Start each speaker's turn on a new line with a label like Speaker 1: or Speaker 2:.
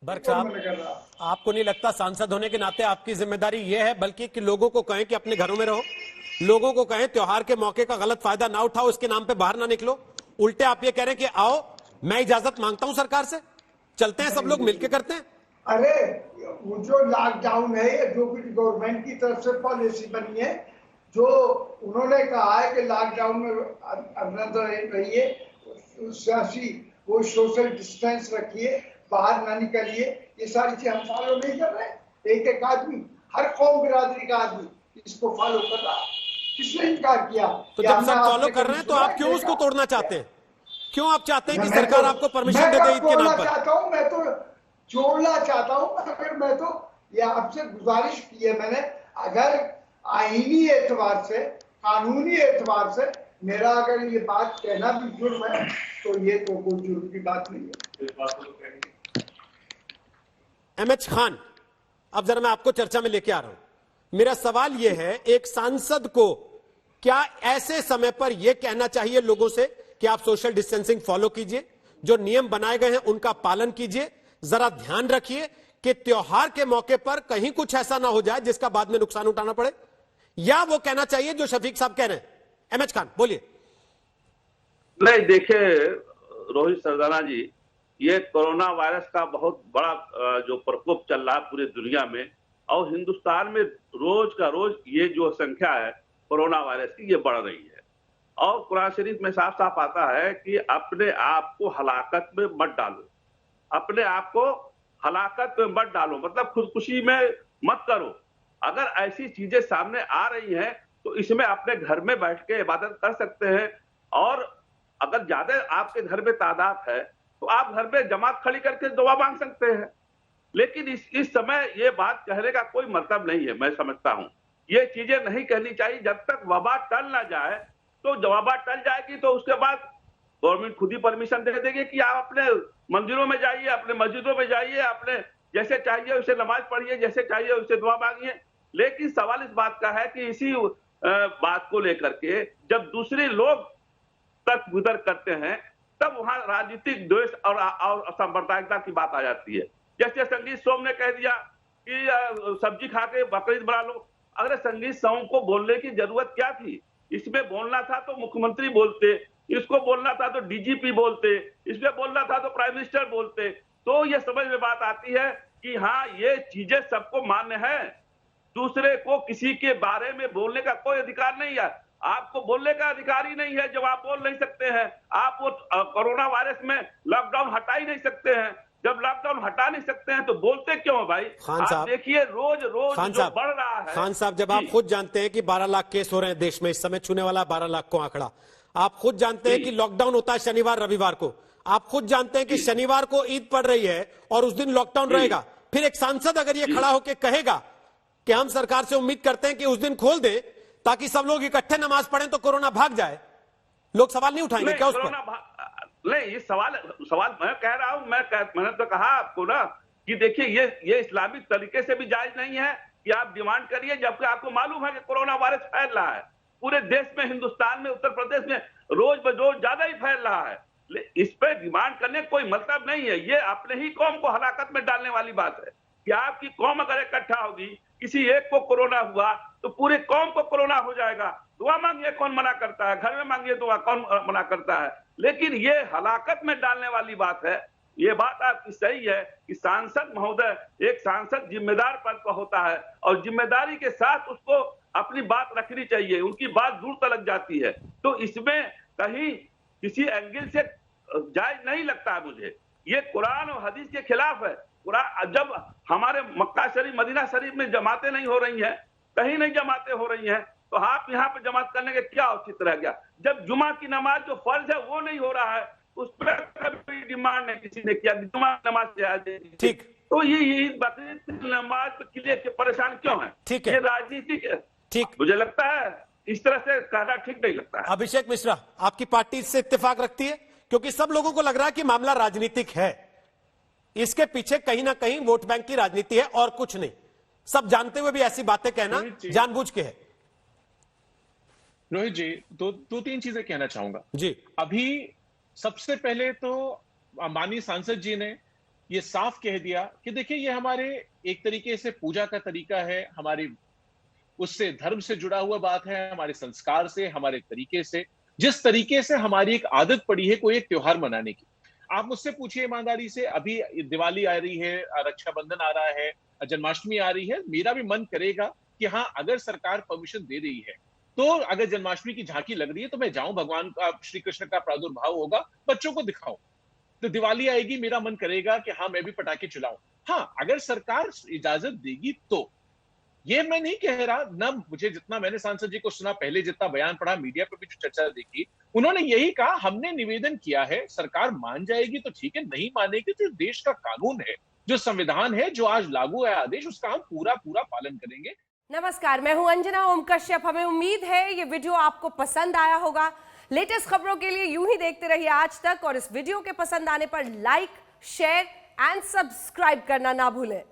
Speaker 1: बर्क
Speaker 2: कौन
Speaker 1: साहब,
Speaker 2: मना कर रहा?
Speaker 1: आपको नहीं लगता सांसद होने के नाते आपकी जिम्मेदारी यह है बल्कि कि लोगों को कहें कि अपने घरों में रहो, लोगों को कहें त्योहार के मौके का गलत फायदा ना उठाओ, इसके नाम पे बाहर ना निकलो? उल्टे आप ये कह रहे हैं कि आओ मैं इजाजत मांगता हूं सरकार से, चलते हैं सब लोग मिलकर करते हैं।
Speaker 2: अरे वो जो लॉकडाउन है या जो कुछ गवर्नमेंट की तरफ से पॉलिसी बनी है, जो उन्होंने कहा है कि लॉकडाउन में अंदर रहिए, सियासी वो सोशल डिस्टेंस रखिए, बाहर ना निकलिए, ये सारी चीज हम फॉलो नहीं कर रहे। एक एक आदमी, हर कौम बिरादरी का आदमी इसको फॉलो कर रहा। किसने इनकार किया?
Speaker 1: तो जब सब फॉलो कर रहे हैं तो आप क्यों उसको तोड़ना चाहते हैं? क्यों आप चाहते हैं कि सरकार आपको परमिशन दे दे ईद के नाम पर?
Speaker 2: चाहता हूं, मैं तो जोड़ना चाहता हूं, मगर मैं तो ये आपसे गुजारिश की है मैंने, अगर आईनी एतबार से, कानूनी एतबार से मेरा अगर ये बात कहना भी जुर्म है तो ये तो कोई जुर्म की बात नहीं है।
Speaker 1: एमएच खान, अब जरा मैं आपको चर्चा में लेके आ रहा हूं। मेरा सवाल यह है, एक सांसद को क्या ऐसे समय पर यह कहना चाहिए लोगों से कि आप सोशल डिस्टेंसिंग फॉलो कीजिए, जो नियम बनाए गए हैं उनका पालन कीजिए, जरा ध्यान रखिए कि त्योहार के मौके पर कहीं कुछ ऐसा ना हो जाए जिसका बाद में नुकसान उठाना पड़े? या वो कहना चाहिए जो शफीक साहब कह रहे हैं? एमएच खान बोलिए।
Speaker 3: नहीं, देखिए रोहित सरदाना जी, ये कोरोना वायरस का बहुत बड़ा जो प्रकोप चल रहा है पूरी दुनिया में, और हिंदुस्तान में रोज का रोज ये जो संख्या है कोरोना वायरस की, ये बढ़ रही है। और कुरान शरीफ में साफ साफ आता है कि अपने आप को हलाकत में मत डालो, अपने आप को हलाकत में मत डालो, मतलब खुदकुशी में मत करो। अगर ऐसी चीजें सामने आ रही हैं तो इसमें अपने घर में बैठ के इबादत कर सकते हैं, और अगर ज्यादा आपके घर में तादाद है तो आप घर में जमात खड़ी करके दुआ मांग सकते हैं। लेकिन इस समय ये बात कहने का कोई मतलब नहीं है। मैं समझता हूं ये चीजें नहीं कहनी चाहिए जब तक वबा टल ना जाए। तो जब वबा टल जाएगी तो उसके बाद गवर्नमेंट खुद ही परमिशन दे देगी कि आप अपने मंदिरों में जाइए, अपने मस्जिदों में जाइए, अपने जैसे चाहिए उसे नमाज पढ़िए, जैसे चाहिए उसे दुआ मांगिए। लेकिन सवाल इस बात का है कि इसी बात को लेकर के जब दूसरे लोग तक गुजर करते हैं तब वहां राजनीतिक द्वेष और सांप्रदायिकता की बात आ जाती है। जैसे संगीत सोम ने कह दिया कि सब्जी खा के बकरीद बना लो। अगर संगीत सोम को बोलने की जरूरत क्या थी? इसमें बोलना था तो मुख्यमंत्री बोलते, इसको बोलना था तो डीजीपी बोलते, इसमें बोलना था तो प्राइम मिनिस्टर बोलते। तो ये समझ में बात आती है कि हाँ, ये चीजें सबको मान्य है। दूसरे को किसी के बारे में बोलने का कोई अधिकार नहीं है। आपको बोलने का अधिकार ही नहीं है जब आप बोल नहीं सकते हैं। आप वो कोरोना वायरस में लॉकडाउन हटा ही नहीं सकते हैं। जब लॉकडाउन हटा नहीं सकते हैं तो बोलते क्यों भाई?
Speaker 1: खान
Speaker 3: आप
Speaker 1: साहब,
Speaker 3: देखिए रोज रोज
Speaker 1: खान
Speaker 3: जो
Speaker 1: साहब,
Speaker 3: बढ़ रहा है।
Speaker 1: खान साहब, जब आप खुद जानते हैं कि 12 लाख केस हो रहे हैं देश में इस समय, छूने वाला 12 लाख को आंकड़ा, आप खुद जानते हैं कि लॉकडाउन होता है शनिवार रविवार को, आप खुद जानते हैं कि शनिवार को ईद पड़ रही है और उस दिन लॉकडाउन रहेगा, फिर एक सांसद अगर ये खड़ा होकर कहेगा कि हम सरकार से उम्मीद करते हैं कि उस दिन खोल दे ताकि सब लोग इकट्ठे नमाज पढ़ें तो कोरोना भाग जाए, लोग सवाल नहीं उठाएंगे क्या उस पर?
Speaker 3: नहीं, ये सवाल मैं कह रहा हूं। मैंने तो कहा आपको ना कि देखिए ये इस्लामिक तरीके से भी जायज नहीं है कि आप डिमांड करिए जबकि आपको मालूम है कि कोरोना वायरस फैल रहा है पूरे देश में, हिंदुस्तान में, उत्तर प्रदेश में रोज बरोज ज्यादा ही फैल रहा है। इस पे डिमांड करने कोई मतलब नहीं है। ये अपने ही कौम को हलाकत में डालने वाली बात है कि आपकी कौम अगर इकट्ठा होगी, किसी एक को कोरोना हुआ तो पूरे कौम को कोरोना हो जाएगा। दुआ मांगिए, कौन मना करता है? घर में मांगिए दुआ, कौन मना करता है? लेकिन ये हलाकत में डालने वाली बात है। ये बात आपकी सही है कि सांसद महोदय, एक सांसद जिम्मेदार पद पर होता है और जिम्मेदारी के साथ उसको अपनी बात रखनी चाहिए, उनकी बात दूर तक जाती है। तो इसमें कहीं किसी एंगल से जायज नहीं लगता है मुझे। ये कुरान और हदीस के खिलाफ है। जब हमारे मक्का शरीफ, मदीना शरीफ में जमातें नहीं हो रही हैं, कहीं नहीं जमातें हो रही हैं, तो आप यहाँ पे जमात करने का क्या औचित्य रह गया? जब जुमा की नमाज जो फर्ज है वो नहीं हो रहा है, उस पर कभी डिमांड नहीं किसी ने किया, जुमा की नमाज
Speaker 1: ठीक।
Speaker 3: तो ये बकरीद नमाज के लिए परेशान क्यों है?
Speaker 1: ठीक है,
Speaker 3: ये राजनीतिक है।
Speaker 1: ठीक,
Speaker 3: मुझे लगता है इस तरह से कहना ठीक नहीं लगता है।
Speaker 1: अभिषेक मिश्रा, आपकी पार्टी इससे इत्तेफाक रखती है? क्योंकि सब लोगों को लग रहा है कि मामला राजनीतिक है, इसके पीछे कहीं ना कहीं वोट बैंक की राजनीति है और कुछ नहीं। सब जानते हुए भी ऐसी बातें कहना जानबूझ के है।
Speaker 4: रोहित जी, दो तीन चीजें कहना चाहूंगा
Speaker 1: जी।
Speaker 4: अभी सबसे पहले तो माननीय सांसद जी ने ये साफ कह दिया कि देखिए ये हमारे एक तरीके से पूजा का तरीका है, हमारी उससे धर्म से जुड़ा हुआ बात है, हमारे संस्कार से, हमारे तरीके से, जिस तरीके से हमारी एक आदत पड़ी है कोई एक त्योहार मनाने की। आप मुझसे पूछिए ईमानदारी से, अभी दिवाली आ रही है, रक्षाबंधन आ रहा है, जन्माष्टमी आ रही है, मेरा भी मन करेगा कि हाँ, अगर सरकार परमिशन दे रही है तो अगर जन्माष्टमी की झांकी लग रही है तो मैं जाऊं, भगवान का, श्री कृष्ण का प्रादुर्भाव होगा, बच्चों को दिखाऊं। तो दिवाली आएगी, मेरा मन करेगा कि हाँ मैं भी पटाखे चलाऊं। हाँ, अगर सरकार इजाजत देगी तो। ये मैं नहीं कह रहा, ना मुझे जितना मैंने सांसद जी को सुना, पहले जितना बयान पढ़ा, मीडिया पर भी जो चर्चा देखी, उन्होंने यही कहा हमने निवेदन किया है, सरकार मान जाएगी तो ठीक है, नहीं मानेगी तो देश का कानून है, जो संविधान है, जो आज लागू है आदेश, उसका हम पूरा पूरा पालन करेंगे।
Speaker 5: नमस्कार, मैं हूं अंजना ओम कश्यप। हमें उम्मीद है ये वीडियो आपको पसंद आया होगा। लेटेस्ट खबरों के लिए यूं ही देखते रहिए आज तक, और इस वीडियो के पसंद आने पर लाइक, शेयर एंड सब्सक्राइब करना ना भूलें।